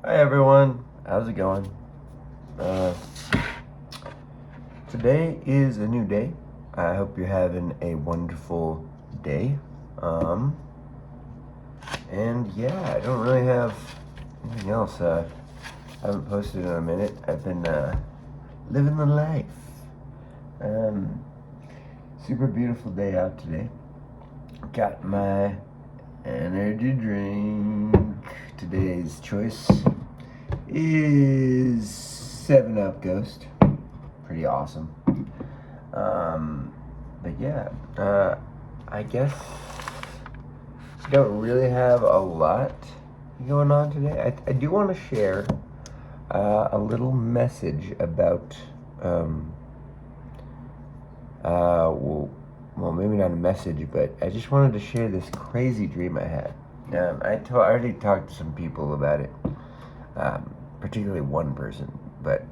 Hi everyone, how's it going? Uh, Today is a new day. I hope you're having a wonderful day. Um, and yeah, I don't really have anything else. I haven't posted in a minute. I've been living the life. Um, Super beautiful day out today. Got my energy drink. Today's choice is 7 Up Ghost. Pretty awesome. But yeah, I guess I don't really have a lot going on today. I do want to share a little message about, um, well, maybe not a message, but I just wanted to share this crazy dream I had. I already talked to some people about it, particularly one person, but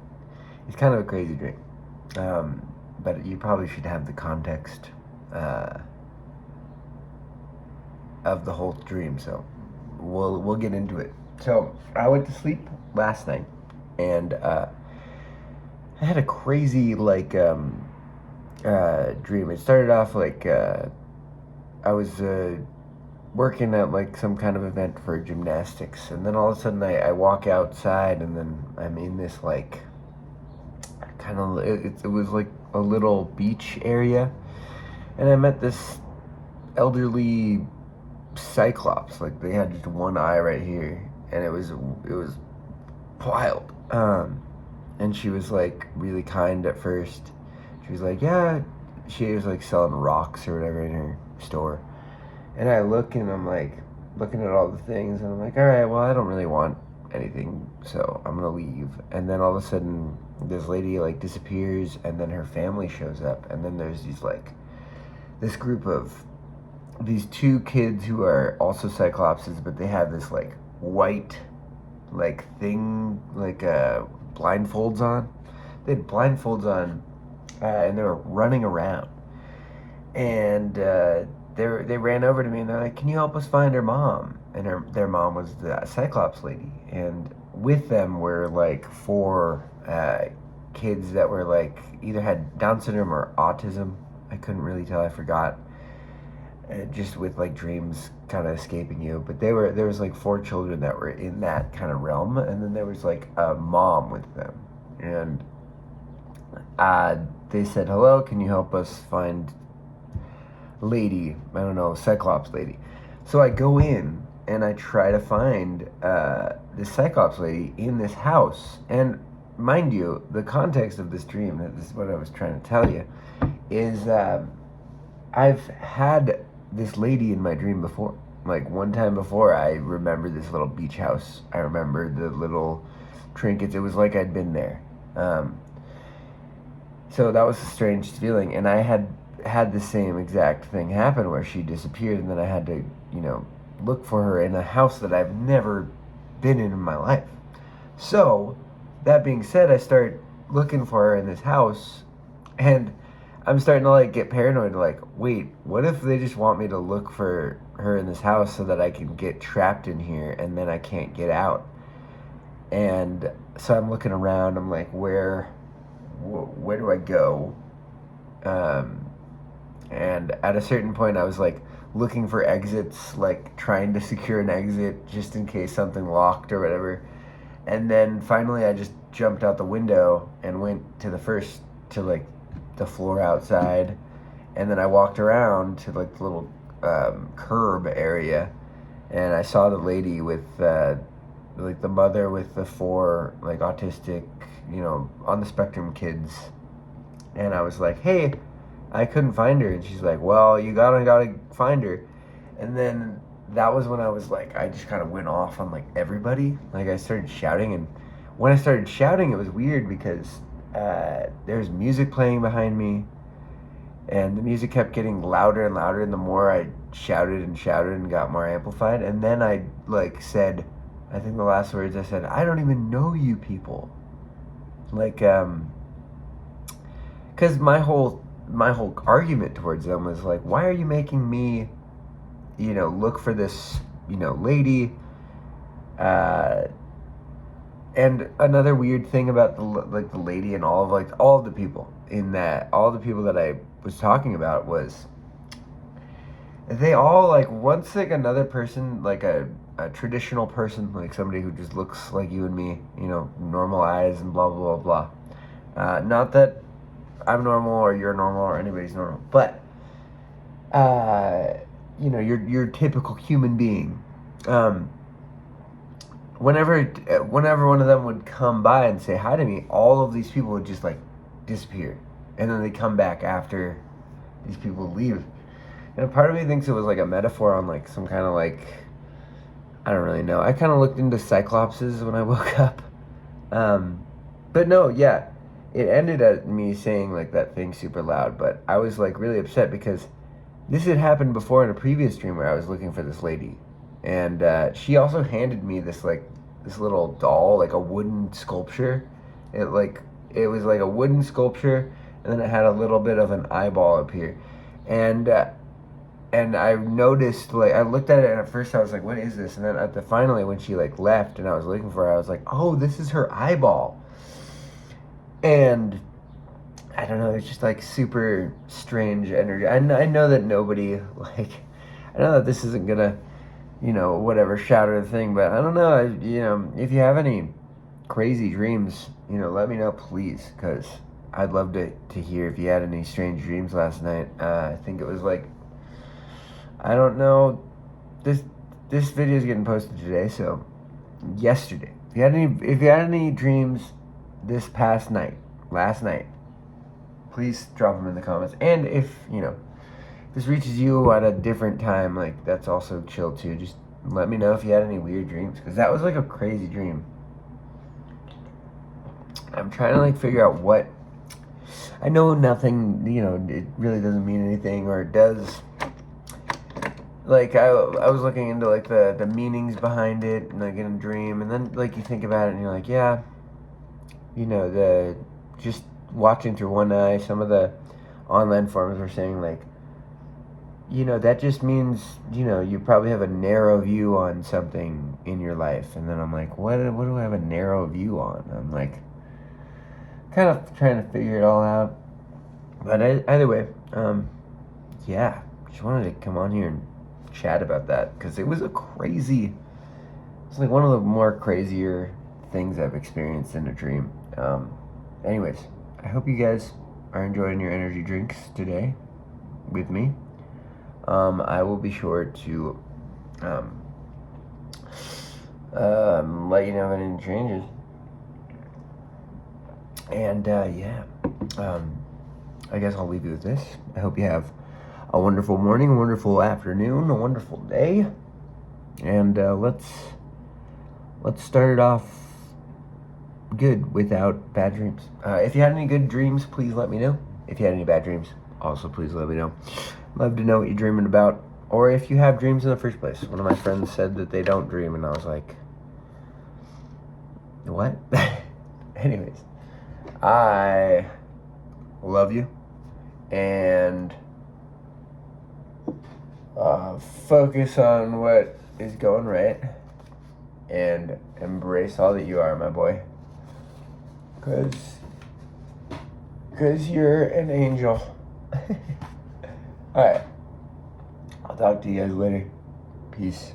it's kind of a crazy dream. But you probably should have the context uh, of the whole dream, so we'll get into it. So I went to sleep last night, and I had a crazy dream. It started off like I was working at like some kind of event for gymnastics, and then all of a sudden I walk outside, and then I'm in this like kind of it was like a little beach area, and I met this elderly Cyclops. Like they had just one eye right here, and it was wild. And she was like really kind at first. She was like, yeah, she was like selling rocks or whatever in her store. And I look and I'm like looking at all the things, and I'm like, all right, well, I don't really want anything, so I'm gonna leave. And then all of a sudden, this lady like disappears, and then her family shows up, and then there's this group of these two kids who are also cyclopses, but they have this like white like thing like blindfolds on. They had blindfolds on, and they were running around, and they ran over to me and they're like, "Can you help us find her mom?" And their mom was the Cyclops lady, and with them were like four kids that were like either had Down syndrome or autism. I couldn't really tell. I forgot. Just with like dreams kind of escaping you, but there was like four children that were in that kind of realm, and then there was like a mom with them, and they said, "Hello, can you help us find lady, I don't know, Cyclops lady?" So I go in and I try to find this Cyclops lady in this house. And mind you, the context of this dream, this is what I was trying to tell you, is I've had this lady in my dream before. Like one time before, I remember this little beach house. I remember the little trinkets. It was like I'd been there. Um, so that was a strange feeling, and I had the same exact thing happen where she disappeared, and then I had to, look for her in a house that I've never been in my life. So, that being said, I start looking for her in this house, and I'm starting to like get paranoid. Like, wait, what if they just want me to look for her in this house so that I can get trapped in here and then I can't get out? And so I'm looking around. I'm like, where do I go? Um, and at a certain point, I was like looking for exits, like trying to secure an exit just in case something locked or whatever. And then finally, I just jumped out the window and went to like the floor outside, and then I walked around to like the little curb area, and I saw the lady with like the mother with the four like autistic, on the spectrum kids, and I was like, hey, I couldn't find her, and she's like, well, you gotta find her. And then that was when I was like, I just kind of went off on like everybody. Like I started shouting, and when I started shouting, it was weird because there's music playing behind me, and the music kept getting louder and louder, and the more I shouted and shouted and got more amplified. And then I like said, I think the last words I said, I don't even know you people. Like because my whole argument towards them was like, why are you making me, look for this, lady, uh And another weird thing about the lady and all of the people all the people that I was talking about was they all like once like another person like a traditional person like somebody who just looks like you and me, normal eyes and blah blah blah blah. Not that I'm normal or you're normal or anybody's normal, but your typical human being. Um, whenever one of them would come by and say hi to me, all of these people would just like disappear, and then they come back after these people leave. And part of me thinks it was like a metaphor on like some kind of like, I don't really know. I kind of looked into cyclopses when I woke up, but no, yeah, it ended at me saying like that thing super loud. But I was like really upset because this had happened before in a previous dream where I was looking for this lady, and she also handed me this little doll, like a wooden sculpture. It was like a wooden sculpture, and then it had a little bit of an eyeball up here, and I noticed, like, I looked at it, and at first I was like, what is this? And then finally when she like left and I was looking for her, I was like, oh, this is her eyeball. And I don't know, it's just like super strange energy. I know that nobody like, I know that this isn't gonna, whatever, shatter the thing, but I don't know, if you have any crazy dreams, let me know, please, because I'd love to hear if you had any strange dreams last night. I think it was like, I don't know, this video is getting posted today, so yesterday. If you had any dreams this past night, last night, please drop them in the comments. And if this reaches you at a different time, like that's also chill too. Just let me know if you had any weird dreams, because that was like a crazy dream. I'm trying to like figure out what. I know nothing. It really doesn't mean anything, or it does. Like I was looking into like the meanings behind it, and like in a dream, and then like you think about it, and you're like, yeah, the just watching through one eye. Some of the online forums were saying like, that just means you probably have a narrow view on something in your life, and then I'm like, what do I have a narrow view on? I'm like, kind of trying to figure it all out. But either way, yeah, just wanted to come on here and chat about that because it's like one of the more crazier things I've experienced in a dream. Anyways, I hope you guys are enjoying your energy drinks today with me. I will be sure to let you know if anything changes. And I guess I'll leave you with this. I hope you have a wonderful morning, a wonderful afternoon, a wonderful day, and let's start it off good without bad dreams. If you had any good dreams, please let me know. If you had any bad dreams, also please let me know. Love to know what you're dreaming about, or if you have dreams in the first place. One of my friends said that they don't dream, and I was like, what? Anyways, I love you, and focus on what is going right, and embrace all that you are, my boy, because you're an angel. Alright, I'll talk to you guys later. Peace.